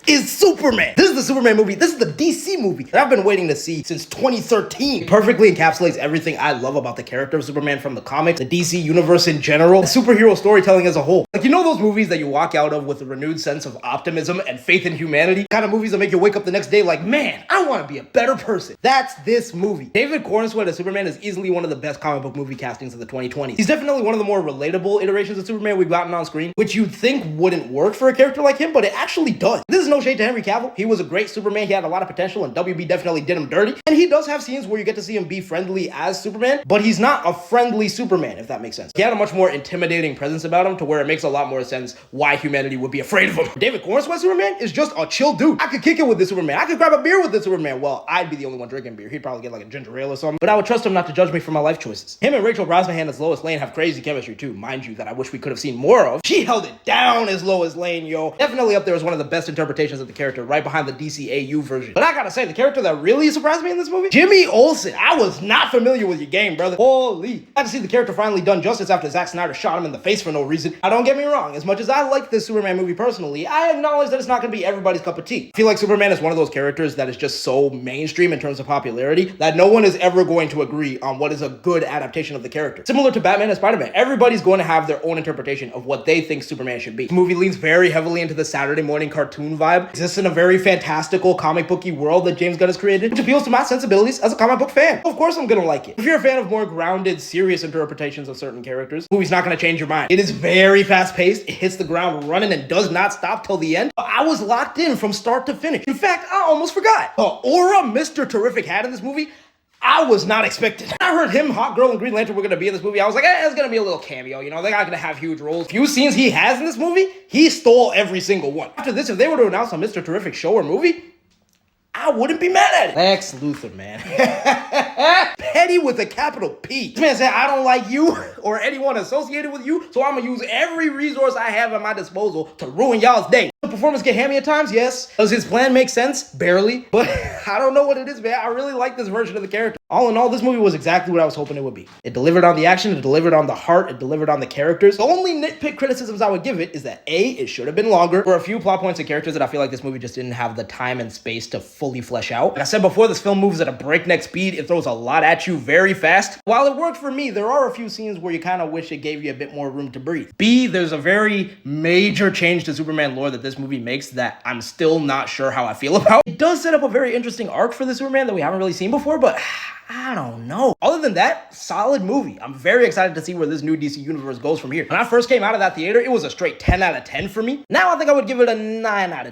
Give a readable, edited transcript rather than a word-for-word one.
is Superman. This is the Superman movie. This is the DC movie that I've been waiting to see since 2013. It perfectly encapsulates everything I love about the character of Superman from the comics, the DC universe in general, the superhero storytelling as a whole. Like, you know those movies that you walk out of with a renewed sense of optimism and faith in humanity? Kind of movies that make you wake up the next day like, man, I want to be a better person. That's this movie. David Corenswet as Superman is easily one of the best comic book movie castings of the 2020s. He's definitely one of the more relatable iterations of Superman we've gotten on screen, which you'd think wouldn't work for a character like him, but it actually does. This is no shade to Henry Cavill. He was a great Superman. He had a lot of potential, and WB definitely did him dirty. And he does have scenes where you get to see him be friendly as Superman, but he's not a friendly Superman, if that makes sense. He had a much more intimidating presence about him to where it makes a lot more sense why humanity would be afraid of him. David Corenswet Superman is just a chill dude. I could kick it with this Superman. I could grab a beer with this Superman. Well, I'd be the only one drinking beer. He'd probably get like a ginger ale or something, but I would trust him not to judge me for my life choices. Him and Rachel Brosnahan as Lois Lane have crazy chemistry too, mind you, that I wish we could have seen more of. She held it down as Lois Lane, yo. Definitely up there as one of the best interpretations of the character, right behind the DCAU version. But I gotta say, the character that really surprised me in this movie, Jimmy Olsen. I was not familiar with your game, brother. Holy. I had to see the character finally done justice after Zack Snyder shot him in the face for no reason. Now, don't get me wrong, as much as I like this Superman movie personally, I acknowledge that it's not gonna be everybody's cup of tea. I feel like Superman is one of those characters that is just so mainstream in terms of popularity that no one is ever going to agree on what is a good adaptation of the character. Similar to Batman and Spider-Man, everybody's going to have their own interpretation of what they think Superman should be. The movie leans very heavily into the Saturday morning cartoon vibe. It exists in a very fantastical comic booky world that James Gunn has created, which appeals to my sensibilities as a comic book fan. Of course I'm gonna like it. If you're a fan of more grounded, serious interpretations of certain characters, the movie's not gonna change your mind. It is very fast-paced, it hits the ground running and does not stop till the end. I was locked in from start to finish. In fact, I almost forgot. The aura Mr. Terrific had in this movie, I was not expecting. I heard him, Hot Girl, and Green Lantern were gonna be in this movie. I was like, it's gonna be a little cameo, you know, they're not gonna have huge roles. Few scenes he has in this movie, he stole every single one. After this, if they were to announce a Mr. Terrific show or movie, I wouldn't be mad at it. Lex Luthor, man. Petty with a capital P. This man said, I don't like you or anyone associated with you, so I'm gonna use every resource I have at my disposal to ruin y'all's day. The performance get hammy at times, yes. Does his plan make sense? Barely. But I don't know what it is, man. I really like this version of the character. All in all, this movie was exactly what I was hoping it would be. It delivered on the action, it delivered on the heart, it delivered on the characters. The only nitpick criticisms I would give it is that A, it should have been longer. For a few plot points and characters that I feel like this movie just didn't have the time and space to fully flesh out. Like I said before, this film moves at a breakneck speed. It throws a lot at you very fast. While it worked for me, there are a few scenes where you kind of wish it gave you a bit more room to breathe. B, there's a very major change to Superman lore that this movie makes that I'm still not sure how I feel about. It does set up a very interesting arc for the Superman that we haven't really seen before, but I don't know. Other than that, solid movie. I'm very excited to see where this new DC universe goes from here. When I first came out of that theater, it was a straight 10 out of 10 for me. Now I think I would give it a 9 out of 10.